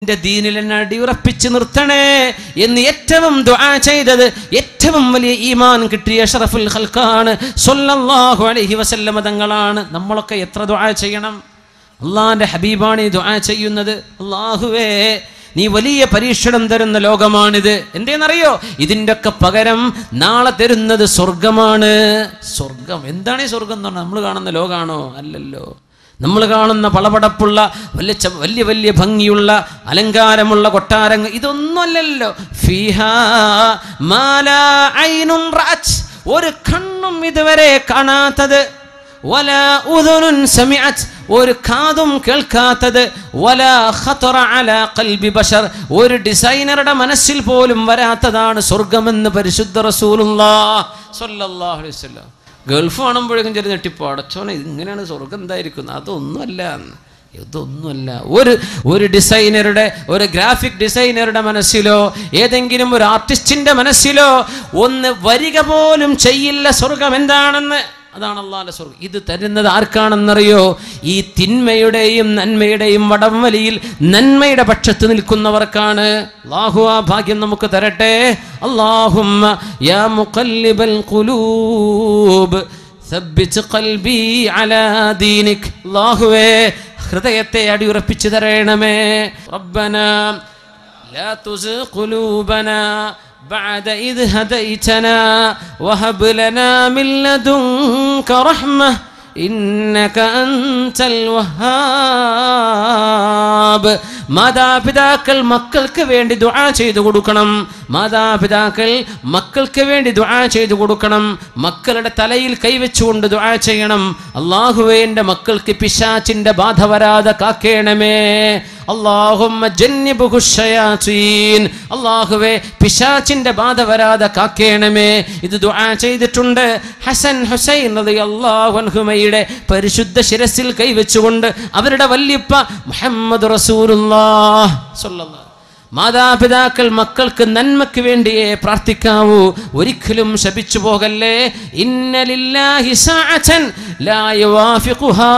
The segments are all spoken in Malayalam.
നിന്റെ ദീനിൽ എന്നെ അടിയുറപ്പിച്ച് നിർത്തണേ എന്ന് ഏറ്റവും ദുആ ചെയ്തത് ഏറ്റവും വലിയ ഈമാൻ കിട്ടിയ അഷ്റഫുൽ ഖൽഖാണ് സ്വല്ലല്ലാഹു അലൈഹി വസല്ലം തങ്ങളാണ്. നമ്മളൊക്കെ എത്ര ദുആ ചെയ്യണം? അള്ളാഹിന്റെ ഹബീബാണ് ഈ ദുആ ചെയ്യുന്നത്. അല്ലാഹുവേ, നീ വലിയ പരീക്ഷണം തരുന്ന ലോകമാണിത്. എന്തേന്നറിയോ? ഇതിൻ്റെ ഒക്കെ പകരം നാളെ തരുന്നത് സ്വർഗമാണ്. സ്വർഗം എന്താണ്? ഈ സ്വർഗം എന്ന് പറഞ്ഞാൽ നമ്മൾ കാണുന്ന ലോകമാണോ? അല്ലല്ലോ. നമ്മൾ കാണുന്ന പളപടപ്പുള്ള വലിയ വലിയ ഭംഗിയുള്ള അലങ്കാരമുള്ള കൊട്ടാരങ്ങൾ ഇതൊന്നുമല്ലല്ലോ. ഫീഹാ മാ ലാ ഐനുൻ റഅത്, ഒരു കണ്ണും ഇതുവരെ കാണാത്തത്, വലാ ഉദുനുൻ സമിഅത്, ഒരു കാതും കേൾക്കാത്തത്, വലാ ഖതറ അലാ ഖൽബി ബശർ, ഒരു ഡിസൈനറുടെ മനസ്സിൽ പോലും വരാത്തതാണ് സ്വർഗമെന്ന് പരിശുദ്ധ റസൂലുള്ളാഹി സ്വല്ലല്ലാഹു അലൈഹി വസല്ലം. ഗൾഫ് കാണുമ്പോഴേക്കും ചെറിയ നെട്ടിപ്പോ അടച്ചോനെ ഇങ്ങനെയാണ് സ്വർഗം എന്തായിരിക്കുന്നത്? അതൊന്നുമല്ല, ഇതൊന്നുമല്ല. ഒരു ഡിസൈനറുടെ, ഒരു ഗ്രാഫിക് ഡിസൈനറുടെ മനസ്സിലോ ഏതെങ്കിലും ഒരു ആർട്ടിസ്റ്റിന്റെ മനസ്സിലോ ഒന്ന് വരിക പോലും ചെയ്യില്ല സ്വർഗം എന്താണെന്ന്. അതാണ് അള്ളാഹുവിന്റെ സ്വർഗം. ഇത് തരുന്നത് ആർക്കാണെന്നറിയോ? ഈ തിന്മയുടെയും നന്മയുടെയും വടംവലിയിൽ നന്മയുടെ പക്ഷത്ത് നിൽക്കുന്നവർക്കാണ്. അല്ലാഹു ആ ഭാഗ്യം നമുക്ക് തരട്ടെ. അല്ലാഹുമ്മ യാ മുഖല്ലിബൽ ഖുലൂബ് സബ്ബിത് ഖൽബി അലാ ദീനിക്. അല്ലാഹുവേ, ഹൃദയത്തെ അടിയുറപ്പിച്ചു തരണമേ. റബ്ബനാ ലാ തുസിഗ് ഖുലൂബനാ بعد إذ هديتنا وهب لنا من لدنك رحمة إنك أنت الوهاب. മാതാപിതാക്കൾ മക്കൾക്ക് വേണ്ടി ദുആ ചെയ്തു കൊടുക്കണം. മാതാപിതാക്കൾ മക്കൾക്ക് വേണ്ടി ദുആ ചെയ്തു കൊടുക്കണം. മക്കളുടെ തലയിൽ കൈവച്ചുകൊണ്ട് ദുആ ചെയ്യണം. അല്ലാഹുവേ, എൻ്റെ മക്കൾക്ക് പിശാചിന്റെ ബാധ വരാതെ കാക്കേണമേ. അല്ലാഹുമ്മ ജന്നിബ്ഹു ശയാതീൻ. അല്ലാഹുവേ, പിശാചിന്റെ ബാധ വരാതെ കാക്കേണമേ. ഇത് ദുആ ചെയ്തിട്ടുണ്ട്. ഹസൻ ഹുസൈൻ റളിയല്ലാഹു അൻഹുമയുടെ പരിശുദ്ധ ശിരസിൽ കൈവച്ചുകൊണ്ട് അവരുടെ വല്യപ്പ മുഹമ്മദ് റസൂലുള്ളാഹി സ്വല്ലല്ലാഹു. മാതാപിതാക്കൾ മക്കൾക്ക് നന്മയ്ക്ക് വേണ്ടിയേ പ്രാർത്ഥിക്കാവൂ. ഒരിക്കലും ശപിച്ചു പോകല്ലേ. ഇന്ന ലില്ലാഹി സഅതൻ ലാ യുവാഫിഖുഹാ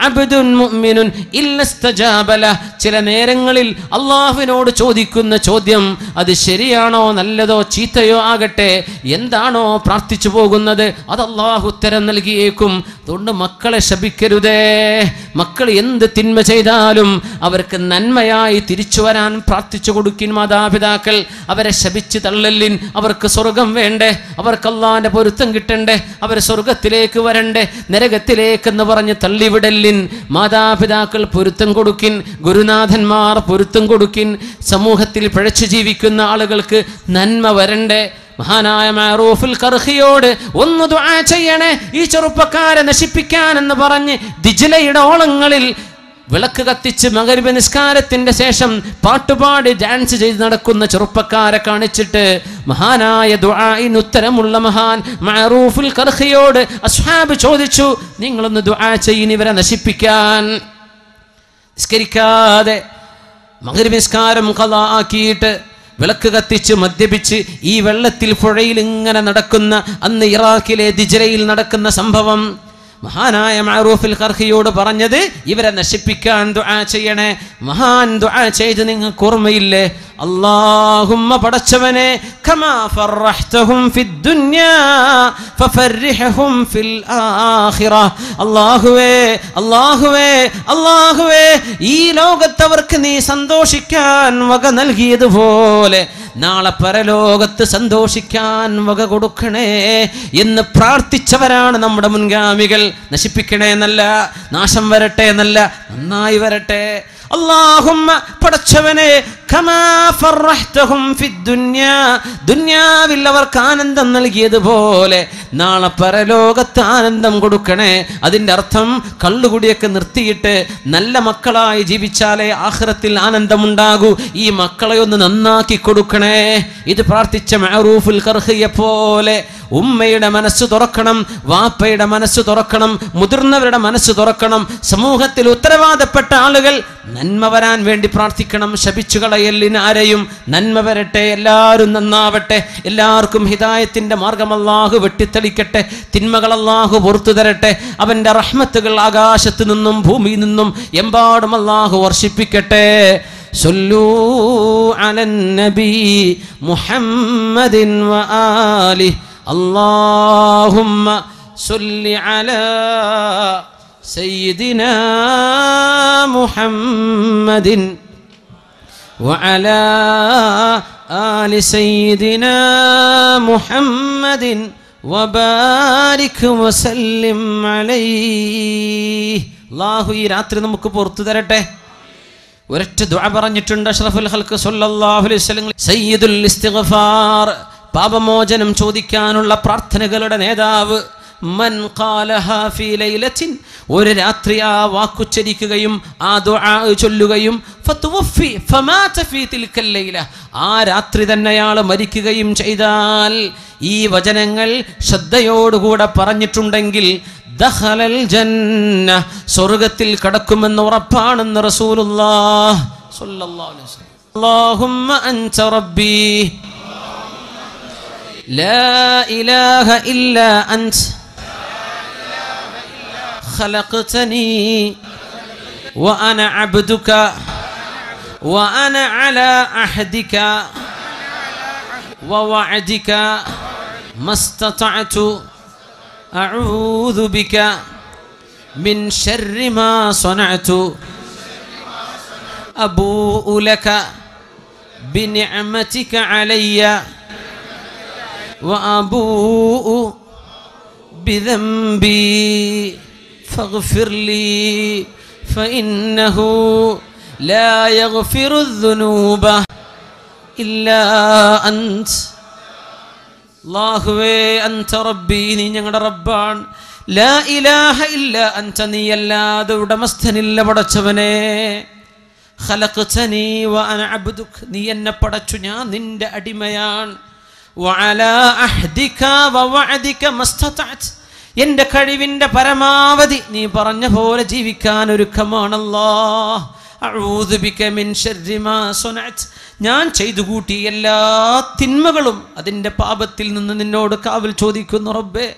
അബ്ദുൻ മുഅ്മിനുൻ ഇല്ല ഇസ്തജാബ ലഹ്. ചില നേരങ്ങളിൽ അല്ലാഹുവിനോട് ചോദിക്കുന്ന ചോദ്യം അത് ശരിയാണോ നല്ലതോ ചീത്തയോ ആകട്ടെ, എന്താണോ പ്രാർത്ഥിച്ചു പോകുന്നത് അത് അല്ലാഹു ഉത്തരം നൽകിയേക്കും. അതുകൊണ്ട് മക്കളെ ശപിക്കരുതേ. മക്കൾ എന്ത് തിന്മ ചെയ്താലും അവർക്ക് നന്മയായി തിരിച്ചു വരാൻ പ്രാർത്ഥിച്ചു കൊടുക്കിൻ. മാതാപിതാക്കൾ അവരെ ശപിച്ച് തള്ളലിൻ. അവർക്ക് സ്വർഗം വേണ്ടേ? അവർക്ക് അല്ലാഹുവിന്റെ പൊരുത്തം കിട്ടണ്ടേ? അവർ സ്വർഗത്തിലേക്ക് വരണ്ടേ? നരകത്തിലേക്കെന്ന് പറഞ്ഞ് തള്ളിവിടലിൻ. മാതാപിതാക്കൾ പൊരുത്തം കൊടുക്കിൻ. ഗുരുനാഥന്മാർ പൊരുത്തം കൊടുക്കിൻ. സമൂഹത്തിൽ പിഴച്ചു ജീവിക്കുന്ന ആളുകൾക്ക് നന്മ വരണ്ടേ? മഹാനായ മഅറൂഫുൽ ഖർഖിയോട് ഒന്ന് ദുആ ചെയ്യണേ, ഈ ചെറുപ്പക്കാരെ നശിപ്പിക്കാൻ എന്ന് പറഞ്ഞ് ദിജ്ലയുടെ ഓളങ്ങളിൽ വിളക്ക് കത്തിച്ച് മഗ്‌രിബ് നിസ്കാരത്തിന്റെ ശേഷം പാട്ടുപാടി ഡാൻസ് ചെയ്ത് നടക്കുന്ന ചെറുപ്പക്കാരെ കാണിച്ചിട്ട് മഹാനായ ദുആഇന് ഉത്തരമുള്ള മഹാൻ മഅറൂഫുൽ ഖർഖിയോട് അസ്ഹാബ് ചോദിച്ചു, നിങ്ങളൊന്ന് ദുആ ചെയ്യിൻ ഇവരെ നശിപ്പിക്കാൻ. നിസ്കരിക്കാതെ മഗ്‌രിബ് നിസ്കാരം ഖളാ ആക്കിയിട്ട് വിളക്ക് കത്തിച്ച് മദ്യപിച്ച് ഈ വെള്ളത്തിൽ പുഴയിൽ ഇങ്ങനെ നടക്കുന്ന അന്ന് ഇറാഖിലെ ദിജ്ലയിൽ നടക്കുന്ന സംഭവം മഹാനായ മഅറൂഫുൽ ഖർഖിയോട് പറഞ്ഞത് ഇവരെ നശിപ്പിക്കാൻ ദുആ ചെയ്യണേ. മഹാൻ ദുആ ചെയ്ത് നിങ്ങൾക്ക് ഓർമ്മയില്ലേ? അല്ലാഹുമ്മ പടച്ചവനെ കമാ ഫർറഹ്തഹും ഫിദ്ദുനിയാ ഫഫർരിഹും ഫിൽ ആഖിറ. അല്ലാഹുവേ, അല്ലാഹുവേ, അല്ലാഹുവേ, ഈ ലോകത്തവർക്ക് നീ സന്തോഷിക്കാൻ വക നൽകിയതുപോലെ നാളെ പരലോകത്ത് സന്തോഷിക്കാൻ വക കൊടുക്കണേ എന്ന് പ്രാർത്ഥിച്ചവരാണ് നമ്മുടെ മുൻഗാമികൾ. നശിപ്പിക്കണേ എന്നല്ല, നാശം വരട്ടെ എന്നല്ല, നന്നായി വരട്ടെ. അല്ലാഹുമ്മ പടച്ചവനെ കമാ ഫർറഹ്തഹും ഫിദ്ദുനിയാ, ദുനിയാവിൽ അവർക്ക് ആനന്ദം നൽകിയതുപോലെ നാളെ പരലോകത്ത് ആനന്ദം കൊടുക്കണേ. അതിൻ്റെ അർത്ഥം കള്ളുകുടിയൊക്കെ നിർത്തിയിട്ട് നല്ല മക്കളായി ജീവിച്ചാലേ ആഖിറത്തിൽ ആനന്ദമുണ്ടാകൂ. ഈ മക്കളെ ഒന്ന് നന്നാക്കി കൊടുക്കണേ. ഇത് പ്രാർത്ഥിച്ച മഅറൂഫുൽ ഖർഖിയെ പോലെ ഉമ്മയുടെ മനസ്സ് തുറക്കണം, വാപ്പയുടെ മനസ്സ് തുറക്കണം, മുതിർന്നവരുടെ മനസ്സ് തുറക്കണം. സമൂഹത്തിൽ ഉത്തരവാദപ്പെട്ട ആളുകൾ നന്മ വരാൻ വേണ്ടി പ്രാർത്ഥിക്കണം. ശപിച്ചു കളയലിന് ആരെയും. നന്മ വരട്ടെ, എല്ലാവരും നന്നാവട്ടെ, എല്ലാവർക്കും ഹിദായത്തിന്റെ മാർഗം അല്ലാഹു വെട്ടിത്തെളിക്കട്ടെ. തിന്മകൾ അല്ലാഹു പുറത്തു തരട്ടെ. അവന്റെ റഹ്മത്തുകൾ ആകാശത്ത് നിന്നും ഭൂമിയിൽ നിന്നും എമ്പാടും അല്ലാഹു വർഷിപ്പിക്കട്ടെ. صلوا على النبي محمد وآله اللهم صل على سيدنا محمد وعلى آل سيدنا محمد وبارك وسلم عليه. അല്ലാഹു ഈ രാത്രി നമുക്ക് പുറത്തു തരട്ടെ. ഒരൊറ്റ ദുആ പറഞ്ഞിട്ടുണ്ട് അഷ്റഫുൽ ഖൽഖ് സല്ലല്ലാഹു അലൈഹി വസല്ലം. സയ്യിദുൽ ഇസ്തിഗ്ഫാർ, പാപമോചനം ചോദിക്കാനുള്ള പ്രാർത്ഥനകളുടെ നേതാവ്. മൻ ഖാലഹാ ഫീ ലൈലത്തിൻ, ഒരു രാത്രി ആ വാക്കുച്ചരിക്കുകയും ആ ദുആ ചൊല്ലുകയും ഫതുവഫി ഫമാത ഫീ തിൽക്കൽ ലൈല, ആ രാത്രി തന്നെ അയാൾ മരിക്കുകയും ചെയ്താൽ, ഈ വചനങ്ങൾ ശ്രദ്ധയോടുകൂടെ പറഞ്ഞിട്ടുണ്ടെങ്കിൽ ദഖലൽ ജന്ന, സ്വർഗ്ഗത്തിൽ കടക്കുമെന്ന് ഉറപ്പാണെന്ന് റസൂലുള്ളാഹി സ്വല്ലല്ലാഹു അലൈഹി വസല്ലം. അല്ലാഹുമ്മ അൻത റബ്ബി ലാ ഇലാഹ ഇല്ലാ അൻത خلقتني وأنا عبدك وأنا على عهدك ووعدك ما استطعت أعوذ بك من شر ما صنعت أبوء لك بنعمتك علي وأبوء بذنبي فاغفر لي فإنه لا يغفر الذنوب إلا أنت. അല്ലാഹുവേ അൻത റബ്ബി, നീ ഞങ്ങളുടെ റബ്ബാണ്. ലാ ഇലാഹ ഇല്ല അൻത, നീ അല്ലാതെ ഉടമസ്ഥനില്ല പടച്ചവനെ. ഖലഖ്തനി വഅന അബ്ദുക, നീ എന്നെ പടച്ചു, ഞാൻ നിന്റെ അടിമയാണ്. വഅലാ അഹ്ദിക വവഅദിക മസ്തതഅത്, എൻ്റെ കഴിവിൻ്റെ പരമാവധി നീ പറഞ്ഞ പോലെ ജീവിക്കാൻ ഒരുക്കമാണല്ലാഹ്. അഊദു ബിക മിൻ ശർരി മാ സനഅത്, ഞാൻ ചെയ്തു കൂട്ടി എല്ലാ തിന്മകളും അതിൻ്റെ പാപത്തിൽ നിന്ന് നിന്നോട് കാവൽ ചോദിക്കുന്നു റബ്ബേ.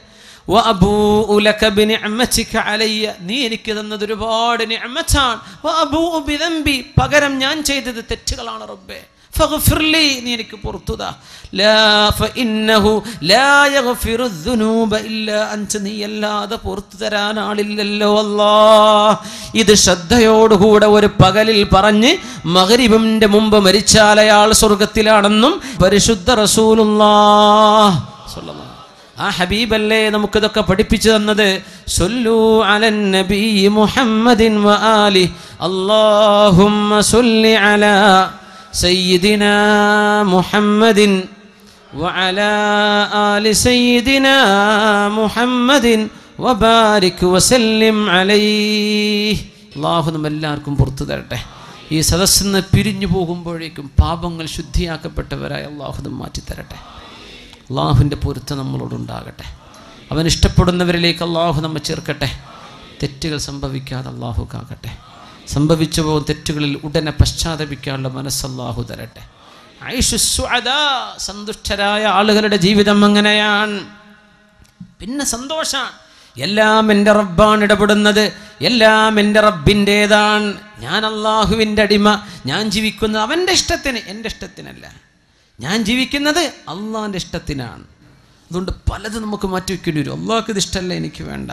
വഅബൂഉ ലക ബിനിഅമതിക അലയ്യ, നീ എനിക്ക് തന്നത് ഒരുപാട് നിഅമത്താണ്. വഅബൂഉ ബിദംബി, പകരം ഞാൻ ചെയ്തത് തെറ്റുകളാണ് റബ്ബേ. ഫഗ്ഫിർ ലി, നീ എനിക്ക് പുറത്തുതാ. ലാ ഫഇന്നഹു ലാ യഗ്ഫിറു ദുനൂബ ഇല്ലാ അൻത, നീ അല്ലാതെ പുറത്തു തരാൻ ആളില്ലല്ലോ അല്ലാഹ്. ഇത് ശ്രദ്ധയോടുകൂടെ ഒരു പകലിൽ പറഞ്ഞ് മഗ്രിബിന്റെ മുമ്പ് മരിച്ചാൽ അയാൾ സ്വർഗത്തിലാണെന്നും പരിശുദ്ധ റസൂലുള്ളാഹി സ്വല്ലല്ലാഹു, ആ ഹബീബല്ലേ നമുക്കിതൊക്കെ പഠിപ്പിച്ചു തന്നത്. സല്ലു അലൻ നബി മുഹമ്മദിൻ വആലി അല്ലാഹുമ്മ സല്ലി അലാ സയ്യിദിനാ മുഹമ്മദിൻ വഅലാ ആലി സയ്യിദിനാ മുഹമ്മദിൻ വബാരിക് വസല്ലിം അലൈഹി. അല്ലാഹു നമ്മെല്ലാവർക്കും പുറത്തു തരട്ടെ. ഈ സദസ്സിൽ നിന്ന് പിരിഞ്ഞു പോകുമ്പോഴേക്കും പാപങ്ങൾ ശുദ്ധിയാക്കപ്പെട്ടവരായി അല്ലാഹു നമ്മെ മാറ്റിത്തരട്ടെ. അള്ളാഹുവിൻ്റെ പൊരുത്തം നമ്മളോടുണ്ടാകട്ടെ. അവൻ ഇഷ്ടപ്പെടുന്നവരിലേക്ക് അള്ളാഹു നമ്മെ ചേർക്കട്ടെ. തെറ്റുകൾ സംഭവിക്കാതെ അള്ളാഹു കാക്കട്ടെ. സംഭവിച്ചു പോകുന്ന തെറ്റുകളിൽ ഉടനെ പശ്ചാത്തപിക്കാനുള്ള മനസ്സ് അള്ളാഹു തരട്ടെ. ഐഷുസ്സുഅദാ, സന്തുഷ്ടരായ ആളുകളുടെ ജീവിതം അങ്ങനെയാണ്. പിന്നെ സന്തോഷമാണ്. എല്ലാം എൻ്റെ റബ്ബാണ് ഇടപെടുന്നത്, എല്ലാം എൻ്റെ റബ്ബിൻ്റേതാണ്. ഞാൻ അള്ളാഹുവിൻ്റെ അടിമ, ഞാൻ ജീവിക്കുന്നത് അവൻ്റെ ഇഷ്ടത്തിന്, എൻ്റെ ഇഷ്ടത്തിനല്ല. ഞാൻ ജീവിക്കുന്നത് അള്ളാഹിൻ്റെ ഇഷ്ടത്തിനാണ്. അതുകൊണ്ട് പലതും നമുക്ക് മാറ്റിവെക്കേണ്ടി വരും. അള്ളാഹ്ക്ക് ഇത് ഇഷ്ടമല്ല, എനിക്ക് വേണ്ട.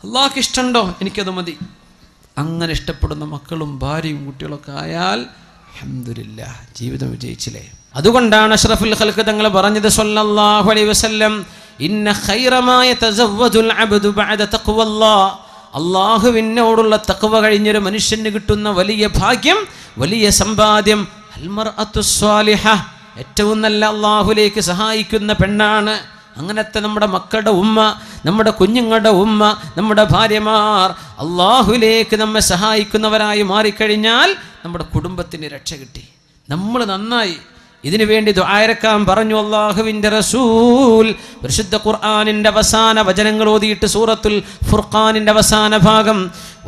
അള്ളാഹ്ക്ക് ഇഷ്ടമുണ്ടോ, എനിക്കത് മതി. അങ്ങനെ ഇഷ്ടപ്പെടുന്ന മക്കളും ഭാര്യയും കുട്ടികളൊക്കെ ആയാൽ അൽഹംദുലില്ലാഹ്, ജീവിതം വിജയിച്ചില്ലേ. അതുകൊണ്ടാണ് അഷ്റഫുൽ ഖൽഖ് തങ്ങൾ പറഞ്ഞത് സ്വല്ലല്ലാഹു അലൈഹി വസല്ലം, ഇന്ന ഖൈറ മാ യതസവ്വജുൽ അബ്ദു ബഅദ തഖ്വല്ലാഹ്, അള്ളാഹുവിനോടുള്ള തഖ്വ കഴിഞ്ഞൊരു മനുഷ്യന് കിട്ടുന്ന വലിയ ഭാഗ്യം, വലിയ സമ്പാദ്യം അൽ മർഅത്തു സ്വാലിഹ, ഏറ്റവും നല്ല അള്ളാഹുലേക്ക് സഹായിക്കുന്ന പെണ്ണാണ്. അങ്ങനത്തെ നമ്മുടെ മക്കളുടെ ഉമ്മ, നമ്മുടെ കുഞ്ഞുങ്ങളുടെ ഉമ്മ, നമ്മുടെ ഭാര്യമാർ അള്ളാഹുലേക്ക് നമ്മെ സഹായിക്കുന്നവരായി മാറിക്കഴിഞ്ഞാൽ നമ്മുടെ കുടുംബത്തിന് രക്ഷ കിട്ടി, നമ്മൾ നന്നായി. ഇതിനു വേണ്ടി ദുആയിരക്കാൻ പറഞ്ഞു അല്ലാഹുവിൻ്റെ റസൂൽ. പരിശുദ്ധ ഖുർആനിൻ്റെ അവസാന വചനങ്ങൾ ഓതിയിട്ട് സൂറത്തുൽ ഫുർഖാനിൻ്റെ അവസാന ഭാഗം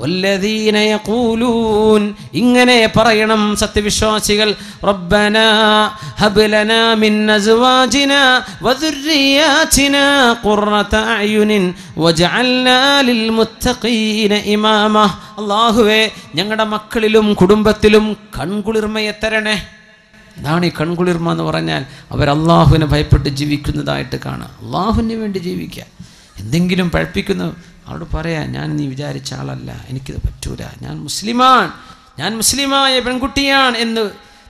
വല്ലദീന യഖൂലൂൻ, ഇങ്ങനെ പറയണം സത്യവിശ്വാസികൾ, റബ്ബനാ ഹബ് ലനാ മിൻ അസ്വാജിനാ വദുർരിയാതിനാ ഖുർറത അയുനിൻ വജഅൽനാ ലിൽ മുത്തഖീന ഇമാമ. അല്ലാഹുവേ, ഞങ്ങളുടെ മക്കളിലും കുടുംബത്തിലും കൺകുളിർമയെ തരണേ. എന്താണ് ഈ കൺകുളിർമ എന്ന് പറഞ്ഞാൽ? അവർ അള്ളാഹുവിനെ ഭയപ്പെട്ട് ജീവിക്കുന്നതായിട്ട് കാണാം. അള്ളാഹുവിന് വേണ്ടി ജീവിക്കുക. എന്തെങ്കിലും പഴപ്പിക്കുന്നു അവരോട് പറയാം, ഞാൻ നീ വിചാരിച്ച ആളല്ല, എനിക്കിത് പറ്റൂല, ഞാൻ മുസ്ലിമാണ്, ഞാൻ മുസ്ലിമായ പെൺകുട്ടിയാണ് എന്ന്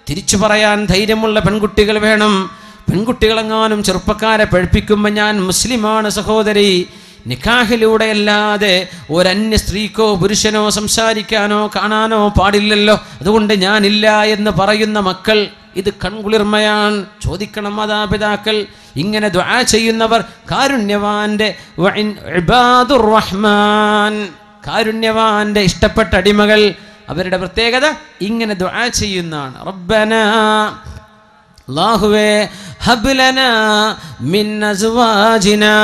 തിരിച്ചു പറയാൻ ധൈര്യമുള്ള പെൺകുട്ടികൾ വേണം. പെൺകുട്ടികളെങ്ങാനും ചെറുപ്പക്കാരെ പഴപ്പിക്കുമ്പോൾ ഞാൻ മുസ്ലിമാണ് സഹോദരി, നിക്കാഹിലൂടെ അല്ലാതെ ഒരന്യ സ്ത്രീക്കോ പുരുഷനോ സംസാരിക്കാനോ കാണാനോ പാടില്ലല്ലോ, അതുകൊണ്ട് ഞാനില്ല എന്ന് പറയുന്ന മക്കൾ, ഇത് കൺകുളിർമയാണ്. ചോദിക്കണം മാതാപിതാക്കൾ. ഇങ്ങനെ ദുആ ചെയ്യുന്നവർ കാരുണ്യവാന്റെ ഇബാദുർ റഹ്മാൻ, കാരുണ്യവാന്റെ ഇഷ്ടപ്പെട്ട അടിമകൾ, അവരുടെ പ്രത്യേകത ഇങ്ങനെ ദുആ ചെയ്യുന്നതാണ്. റബ്ബനാ, അല്ലാഹുവേ, ഹബ് ലനാ മിൻ അസ്വാജിനാ,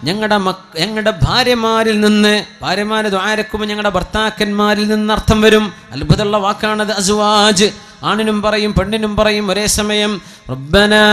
ഞങ്ങളുടെ ഭാര്യമാരിൽ നിന്ന്, ഭാര്യമാരെ ദുആരക്കുമ്പോൾ ഞങ്ങളുടെ ഭർത്താക്കന്മാരിൽ നിന്ന് അർത്ഥം വരും. അത്ഭുതമുള്ള വാക്കാണത് അസ്വാജ്. ആണിനും പറയും പെണ്ണിനും പറയും ഒരേ സമയം. റബ്ബനാ